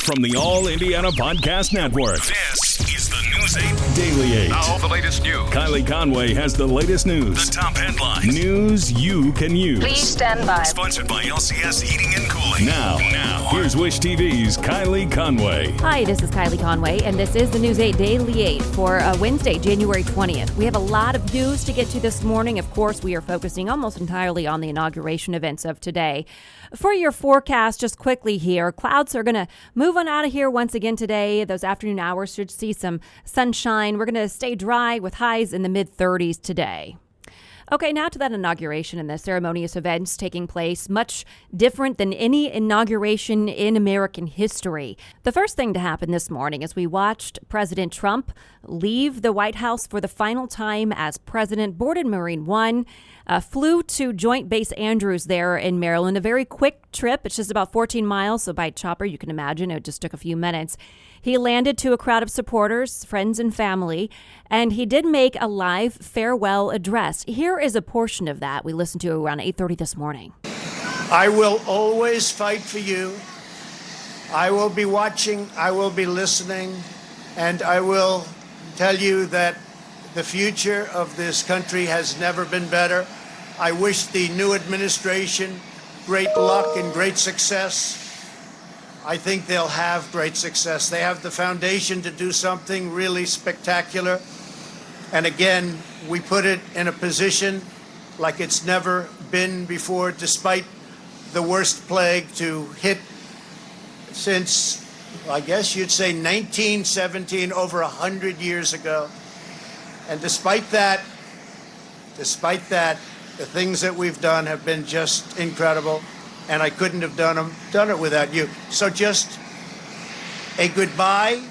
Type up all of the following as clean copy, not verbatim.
From the All Indiana Podcast Network, this is the News 8 Daily 8. Now, the latest news. Kylie Conway has the latest news. The top headlines. News you can use. Please stand by. Sponsored by LCS Heating and Cooling. Now, here's Wish TV's Kylie Conway. Hi, this is Kylie Conway, and this is the News 8 Daily 8 for Wednesday, January 20th. We have a lot of news to get to this morning. Of course, we are focusing almost entirely on the inauguration events of today. For your forecast, just quickly here, clouds are going to move on out of here once again today. Those afternoon hours should see some sunshine. We're going to stay dry with highs in the mid-30s today. Okay, now to that inauguration and the ceremonious events taking place, much different than any inauguration in American history. The first thing to happen this morning as we watched President Trump leave the White House for the final time as president, boarded Marine One, flew to Joint Base Andrews there in Maryland. A very quick trip. It's just about 14 miles, so by chopper, you can imagine it just took a few minutes. He landed to a crowd of supporters, friends, and family, and he did make a live farewell address. Here is a portion of that we listened to around 8:30 this morning. I will always fight for you. I will be watching, I will be listening, and I will tell you that the future of this country has never been better. I wish the new administration great luck and great success. I think they'll have great success. They have the foundation to do something really spectacular. And again, we put it in a position like it's never been before, despite the worst plague to hit since, I guess you'd say 1917, over 100 years ago. And despite that, the things that we've done have been just incredible. And I couldn't have done it without you. So just a goodbye.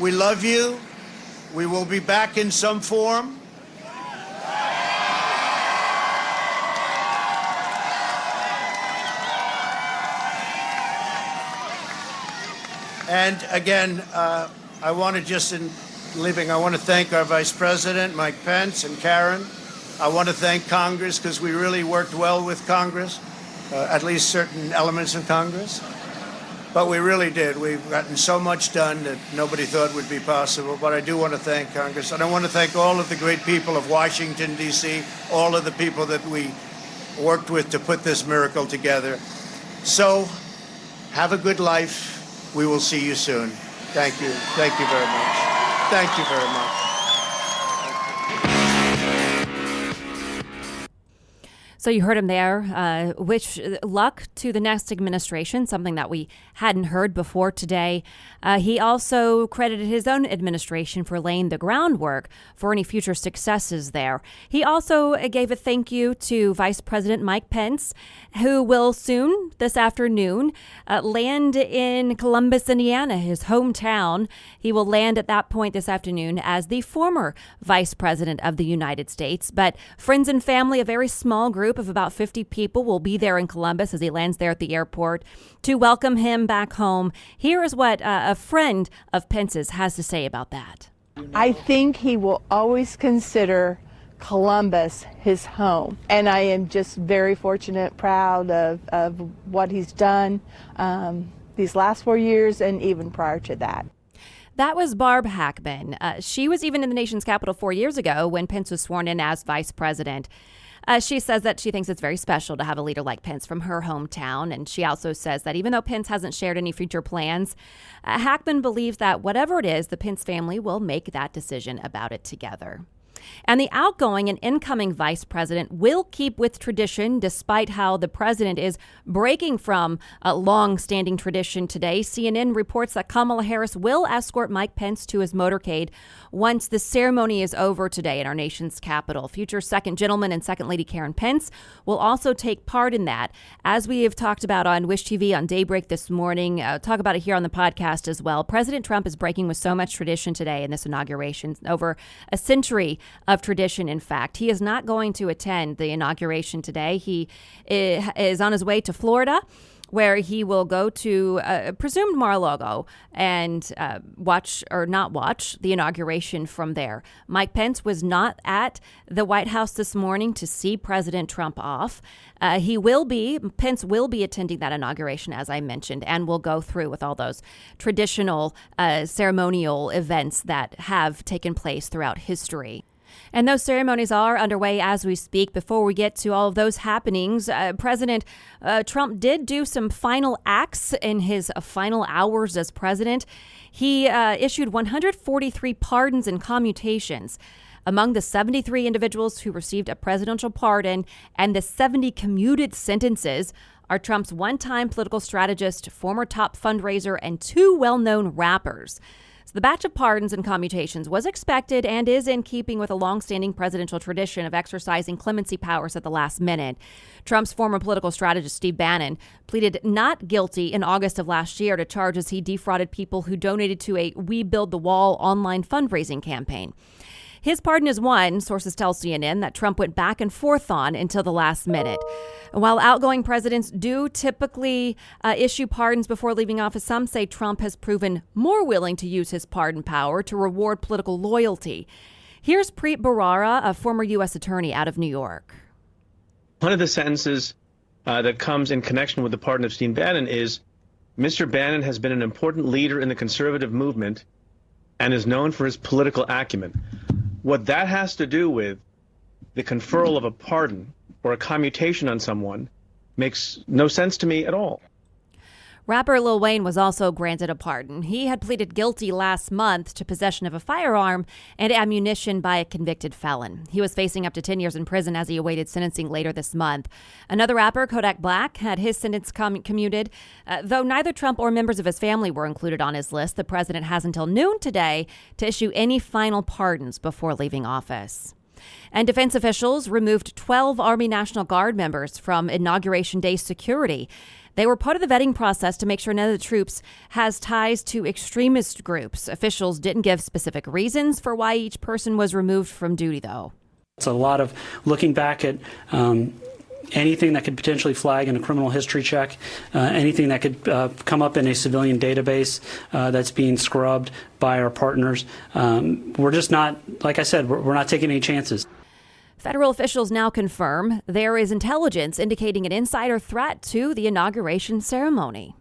We love you. We will be back in some form. And again, I want to just, in leaving, I want to thank our Vice President, Mike Pence, and Karen. I want to thank Congress because we really worked well with Congress. At least certain elements of Congress. But we really did. We've gotten so much done that nobody thought would be possible. But I do want to thank Congress. And I want to thank all of the great people of Washington, D.C., all of the people that we worked with to put this miracle together. So have a good life. We will see you soon. Thank you. Thank you very much. Thank you very much. So you heard him there. Wish luck to the next administration, something that we hadn't heard before today. He also credited his own administration for laying the groundwork for any future successes there. He also gave a thank you to Vice President Mike Pence, who will soon, this afternoon, land in Columbus, Indiana, his hometown. He will land at that point this afternoon as the former Vice President of the United States. But friends and family, a very small group of about 50 people will be there in Columbus as he lands there at the airport to welcome him back home. Here is what a friend of Pence's has to say about that. I think he will always consider Columbus his home. And I am just very fortunate, proud of what he's done these last 4 years and even prior to that. That was Barb Hackman. She was even in the nation's capital 4 years ago when Pence was sworn in as vice president. She says that she thinks it's very special to have a leader like Pence from her hometown. And she also says that even though Pence hasn't shared any future plans, Hackman believes that whatever it is, the Pence family will make that decision about it together. And the outgoing and incoming vice president will keep with tradition, despite how the president is breaking from a long-standing tradition today. CNN reports that Kamala Harris will escort Mike Pence to his motorcade once the ceremony is over today in our nation's capital. Future second gentleman and second lady Karen Pence will also take part in that. As we have talked about on Wish TV on Daybreak this morning, talk about it here on the podcast as well. President Trump is breaking with so much tradition today in this inauguration, over a century of tradition, in fact. He is not going to attend the inauguration today. He is on his way to Florida, where he will go to presumed Mar-a-Lago and watch or not watch the inauguration from there. Mike Pence was not at the White House this morning to see President Trump off. Pence will be attending that inauguration, as I mentioned, and will go through with all those traditional ceremonial events that have taken place throughout history. And those ceremonies are underway as we speak. Before we get to all of those happenings, President Trump did do some final acts in his final hours as president. He issued 143 pardons and commutations. Among the 73 individuals who received a presidential pardon and the 70 commuted sentences are Trump's one-time political strategist, former top fundraiser, and 2 well-known rappers. The batch of pardons and commutations was expected and is in keeping with a long-standing presidential tradition of exercising clemency powers at the last minute. Trump's former political strategist, Steve Bannon, pleaded not guilty in August of last year to charges he defrauded people who donated to a We Build the Wall online fundraising campaign. His pardon is one, sources tell CNN, that Trump went back and forth on until the last minute. While outgoing presidents do typically issue pardons before leaving office, some say Trump has proven more willing to use his pardon power to reward political loyalty. Here's Preet Bharara, a former U.S. attorney out of New York. One of the sentences that comes in connection with the pardon of Steve Bannon is, Mr. Bannon has been an important leader in the conservative movement and is known for his political acumen. What that has to do with the conferral of a pardon or a commutation on someone makes no sense to me at all. Rapper Lil Wayne was also granted a pardon. He had pleaded guilty last month to possession of a firearm and ammunition by a convicted felon. He was facing up to 10 years in prison as he awaited sentencing later this month. Another rapper, Kodak Black, had his sentence commuted. Though neither Trump or members of his family were included on his list, the president has until noon today to issue any final pardons before leaving office. And defense officials removed 12 Army National Guard members from Inauguration Day security. They were part of the vetting process to make sure none of the troops has ties to extremist groups. Officials didn't give specific reasons for why each person was removed from duty, though. It's a lot of looking back at anything that could potentially flag in a criminal history check, anything that could come up in a civilian database that's being scrubbed by our partners. We're just not, like I said, we're not taking any chances. Federal officials now confirm there is intelligence indicating an insider threat to the inauguration ceremony.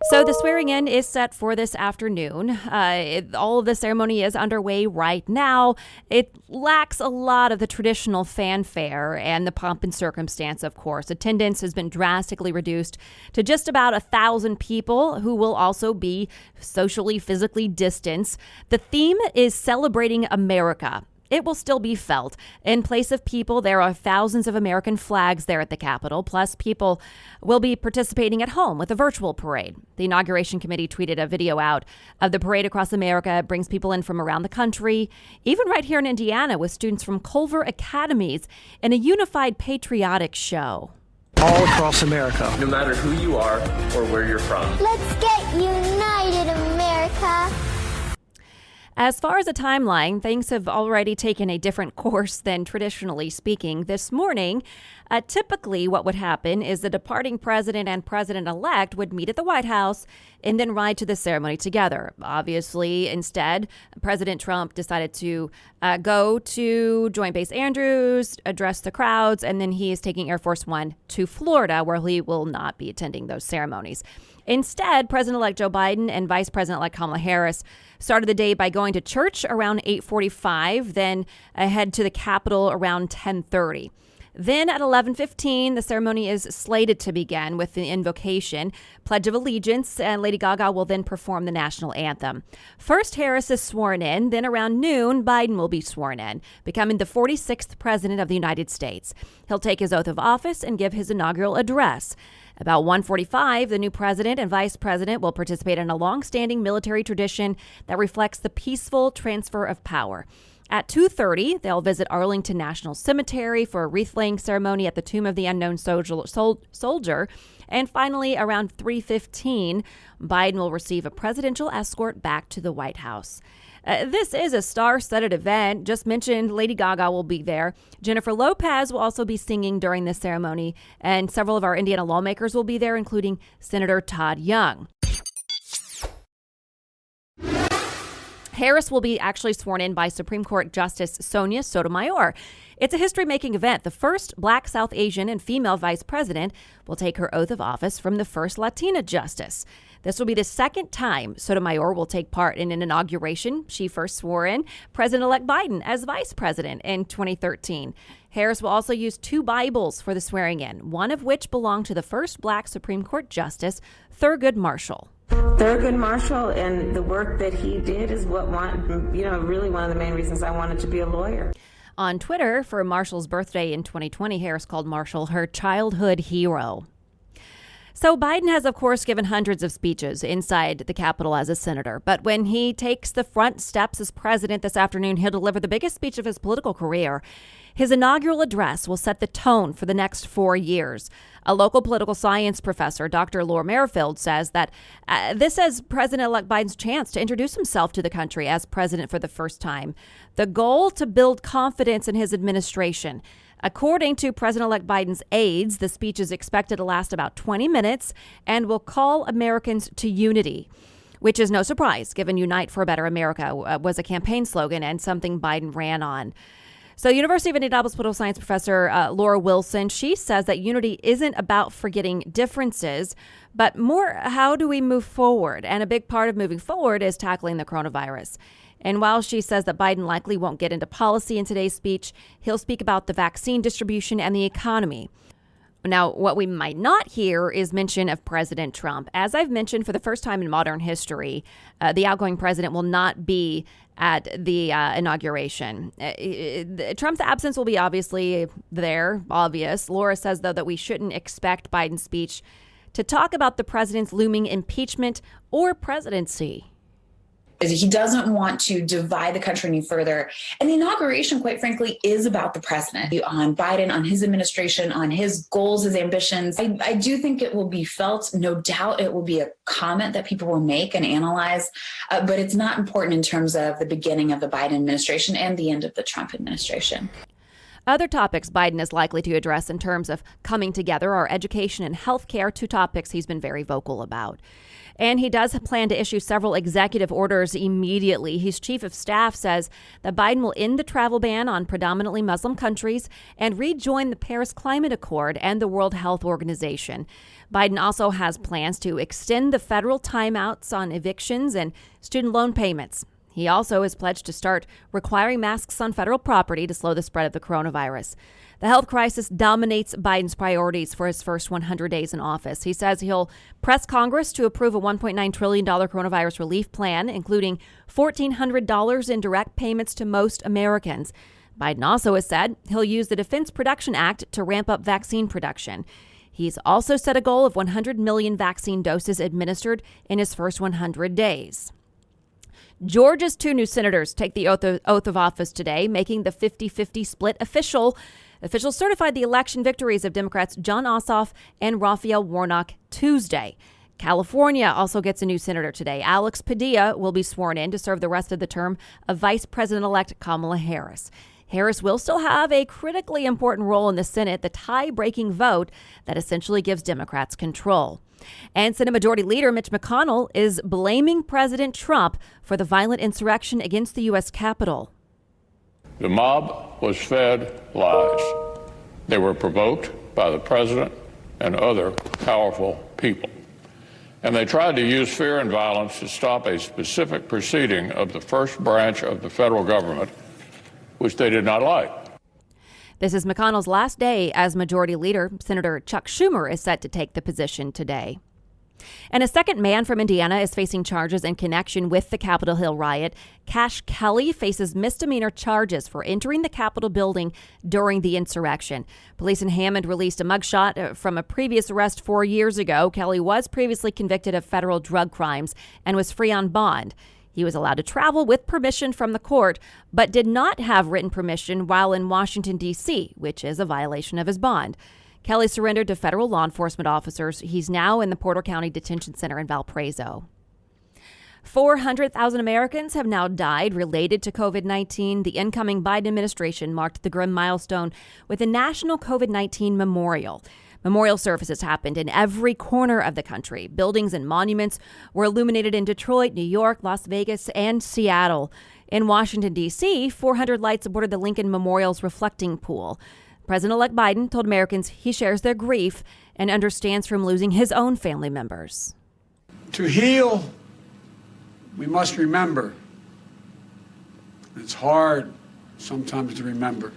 So the swearing in is set for this afternoon. All of the ceremony is underway right now. It lacks a lot of the traditional fanfare and the pomp and circumstance, of course. Attendance has been drastically reduced to just about 1,000 people who will also be socially, physically distanced. The theme is Celebrating America. It will still be felt. In place of people, there are thousands of American flags there at the Capitol, plus people will be participating at home with a virtual parade. The Inauguration Committee tweeted a video out of the parade across America. It brings people in from around the country, even right here in Indiana, with students from Culver Academies in a unified patriotic show. All across America. No matter who you are or where you're from. Let's get united, America. As far as a timeline, things have already taken a different course than traditionally speaking. This morning, typically what would happen is the departing president and president-elect would meet at the White House and then ride to the ceremony together. Obviously, instead, President Trump decided to go to Joint Base Andrews, address the crowds, and then he is taking Air Force One to Florida, where he will not be attending those ceremonies. Instead, President-elect Joe Biden and Vice President-elect Kamala Harris started the day by going to church around 8:45, then head to the Capitol around 10:30. Then at 11:15, the ceremony is slated to begin with the invocation, Pledge of Allegiance, and Lady Gaga will then perform the national anthem. First, Harris is sworn in. Then around noon, Biden will be sworn in, becoming the 46th president of the United States. He'll take his oath of office and give his inaugural address. About 1:45, the new president and vice president will participate in a long-standing military tradition that reflects the peaceful transfer of power. At 2:30, they'll visit Arlington National Cemetery for a wreath-laying ceremony at the Tomb of the Unknown Soldier. And finally, around 3:15, Biden will receive a presidential escort back to the White House. This is a star-studded event. Just mentioned Lady Gaga will be there. Jennifer Lopez will also be singing during this ceremony, and several of our Indiana lawmakers will be there, including Senator Todd Young. Harris will be actually sworn in by Supreme Court Justice Sonia Sotomayor. It's a history-making event. The first Black, South Asian, and female vice president will take her oath of office from the first Latina justice. This will be the second time Sotomayor will take part in an inauguration. She first swore in President-elect Biden as vice president in 2013. Harris will also use 2 Bibles for the swearing in, one of which belonged to the first Black Supreme Court Justice, Thurgood Marshall. Thurgood Marshall and the work that he did is really one of the main reasons I wanted to be a lawyer. On Twitter, for Marshall's birthday in 2020, Harris called Marshall her childhood hero. So Biden has, of course, given hundreds of speeches inside the Capitol as a senator. But when he takes the front steps as president this afternoon, he'll deliver the biggest speech of his political career. His inaugural address will set the tone for the next 4 years. A local political science professor, Dr. Laura Merrifield, says that this is President-elect Biden's chance to introduce himself to the country as president for the first time. The goal to build confidence in his administration. According to President-elect Biden's aides, the speech is expected to last about 20 minutes and will call Americans to unity, which is no surprise, given Unite for a Better America was a campaign slogan and something Biden ran on. So University of Indianapolis political science professor Laura Wilson, she says that unity isn't about forgetting differences, but more how do we move forward? And a big part of moving forward is tackling the coronavirus. And while she says that Biden likely won't get into policy in today's speech, he'll speak about the vaccine distribution and the economy. Now, what we might not hear is mention of President Trump. As I've mentioned, for the first time in modern history, the outgoing president will not be at the inauguration. Trump's absence will be obviously obvious. Laura says, though, that we shouldn't expect Biden's speech to talk about the president's looming impeachment or presidency. He doesn't want to divide the country any further. And the inauguration, quite frankly, is about the president, on Biden, on his administration, on his goals, his ambitions. I do think it will be felt. No doubt it will be a comment that people will make and analyze, but it's not important in terms of the beginning of the Biden administration and the end of the Trump administration. Other topics Biden is likely to address in terms of coming together are education and health care, 2 topics he's been very vocal about. And he does plan to issue several executive orders immediately. His chief of staff says that Biden will end the travel ban on predominantly Muslim countries and rejoin the Paris Climate Accord and the World Health Organization. Biden also has plans to extend the federal timeouts on evictions and student loan payments. He also has pledged to start requiring masks on federal property to slow the spread of the coronavirus. The health crisis dominates Biden's priorities for his first 100 days in office. He says he'll press Congress to approve a $1.9 trillion coronavirus relief plan, including $1,400 in direct payments to most Americans. Biden also has said he'll use the Defense Production Act to ramp up vaccine production. He's also set a goal of 100 million vaccine doses administered in his first 100 days. Georgia's 2 new senators take the oath of office today, making the 50-50 split official. Officials certified the election victories of Democrats Jon Ossoff and Raphael Warnock Tuesday. California also gets a new senator today. Alex Padilla will be sworn in to serve the rest of the term of Vice President-elect Kamala Harris. Harris will still have a critically important role in the Senate, the tie-breaking vote that essentially gives Democrats control. And Senate Majority Leader Mitch McConnell is blaming President Trump for the violent insurrection against the U.S. Capitol. The mob was fed lies. They were provoked by the president and other powerful people. And they tried to use fear and violence to stop a specific proceeding of the first branch of the federal government, which they did not like. This is McConnell's last day as Majority Leader. Senator Chuck Schumer is set to take the position today. And a second man from Indiana is facing charges in connection with the Capitol Hill riot. Cash Kelly faces misdemeanor charges for entering the Capitol building during the insurrection. Police in Hammond released a mugshot from a previous arrest 4 years ago. Kelly was previously convicted of federal drug crimes and was free on bond. He was allowed to travel with permission from the court, but did not have written permission while in Washington, D.C., which is a violation of his bond. Kelly surrendered to federal law enforcement officers. He's now in the Porter County Detention Center in Valparaiso. 400,000 Americans have now died related to COVID-19. The incoming Biden administration marked the grim milestone with a national COVID-19 memorial. Memorial services happened in every corner of the country. Buildings and monuments were illuminated in Detroit, New York, Las Vegas, and Seattle. In Washington, D.C., 400 lights aboarded the Lincoln Memorial's reflecting pool. President-elect Biden told Americans he shares their grief and understands from losing his own family members. To heal, we must remember. It's hard sometimes to remember,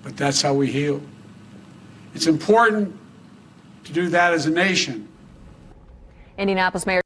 but that's how we heal. It's important to do that as a nation. Indianapolis Mayor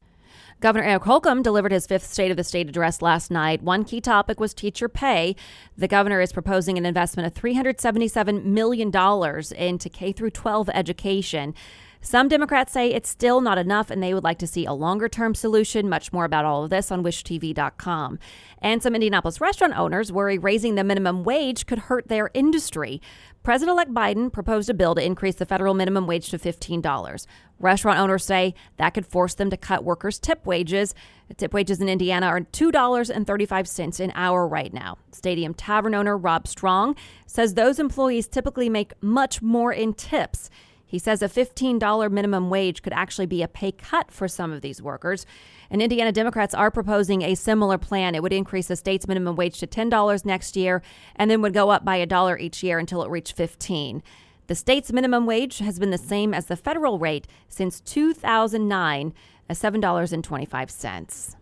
Governor Eric Holcomb delivered his fifth State of the State address last night. One key topic was teacher pay. The governor is proposing an investment of $377 million into K-12 education. Some Democrats say it's still not enough and they would like to see a longer-term solution. Much more about all of this on wishtv.com. And some Indianapolis restaurant owners worry raising the minimum wage could hurt their industry. President-elect Biden proposed a bill to increase the federal minimum wage to $15. Restaurant owners say that could force them to cut workers' tip wages. Tip wages in Indiana are $2.35 an hour right now. Stadium Tavern owner Rob Strong says those employees typically make much more in tips. He says a $15 minimum wage could actually be a pay cut for some of these workers. And Indiana Democrats are proposing a similar plan. It would increase the state's minimum wage to $10 next year and then would go up by $1 each year until it reached $15. The state's minimum wage has been the same as the federal rate since 2009 at $7.25.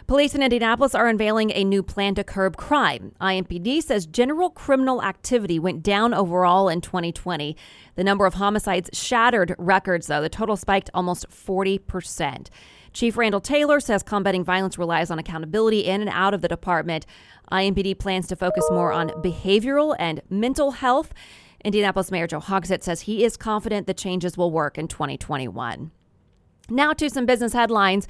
Police in Indianapolis are unveiling a new plan to curb crime. IMPD says general criminal activity went down overall in 2020. The number of homicides shattered records, though. The total spiked almost 40%. Chief Randall Taylor says combating violence relies on accountability in and out of the department. IMPD plans to focus more on behavioral and mental health. Indianapolis Mayor Joe Hogsett says he is confident the changes will work in 2021. Now to some business headlines.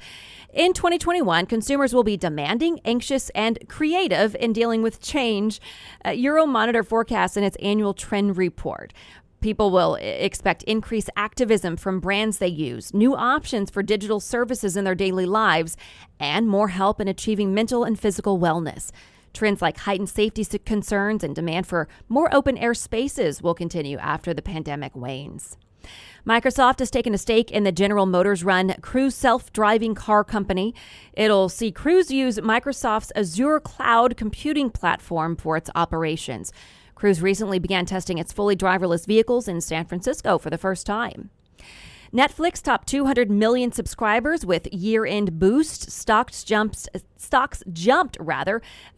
In 2021, consumers will be demanding, anxious, and creative in dealing with change. Euromonitor forecasts in its annual trend report. People will expect increased activism from brands they use, new options for digital services in their daily lives, and more help in achieving mental and physical wellness. Trends like heightened safety concerns and demand for more open-air spaces will continue after the pandemic wanes. Microsoft has taken a stake in the General Motors-run Cruise self-driving car company. It'll see Cruise use Microsoft's Azure cloud computing platform for its operations. Cruise recently began testing its fully driverless vehicles in San Francisco for the first time. Netflix topped 200 million subscribers with year-end boost. Stocks jumped at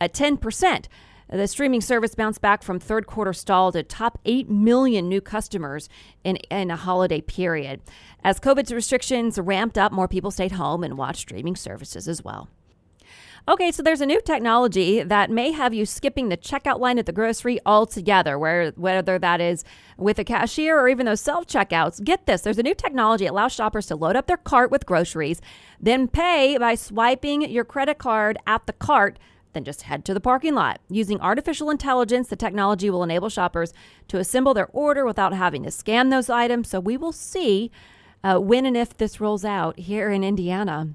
10%. The streaming service bounced back from third quarter stall to top 8 million new customers in a holiday period. As COVID restrictions ramped up, more people stayed home and watched streaming services as well. Okay, so there's a new technology that may have you skipping the checkout line at the grocery altogether, whether that is with a cashier or even those self-checkouts. Get this, there's a new technology that allows shoppers to load up their cart with groceries, then pay by swiping your credit card at the cart, then just head to the parking lot. Using artificial intelligence, the technology will enable shoppers to assemble their order without having to scan those items. So we will see when and if this rolls out here in Indiana.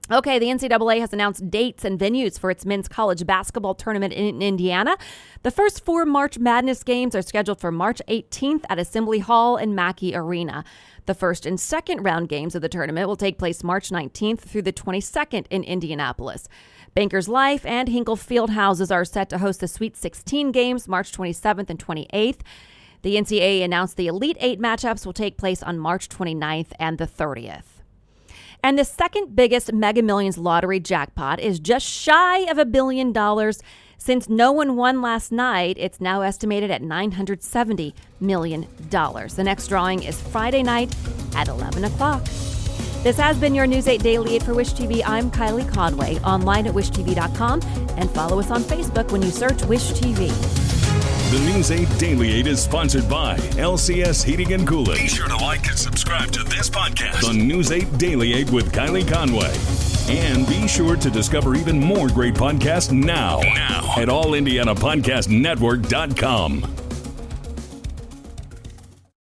Okay, the NCAA has announced dates and venues for its men's college basketball tournament in Indiana. The first 4 March Madness games are scheduled for March 18th at Assembly Hall and Mackey Arena. The first and second round games of the tournament will take place March 19th through the 22nd in Indianapolis. Bankers Life and Hinkle Fieldhouses are set to host the Sweet 16 games March 27th and 28th. The NCAA announced the Elite 8 matchups will take place on March 29th and the 30th. And the second biggest Mega Millions lottery jackpot is just shy of $1 billion. Since no one won last night, it's now estimated at $970 million. The next drawing is Friday night at 11 o'clock. This has been your News 8 Daily 8 for Wish TV. I'm Kylie Conway, online at wishtv.com, and follow us on Facebook when you search Wish TV. The News 8 Daily 8 is sponsored by LCS Heating and Cooling. Be sure to like and subscribe to this podcast on News 8 Daily 8 with Kylie Conway. And be sure to discover even more great podcasts now at allindianapodcastnetwork.com.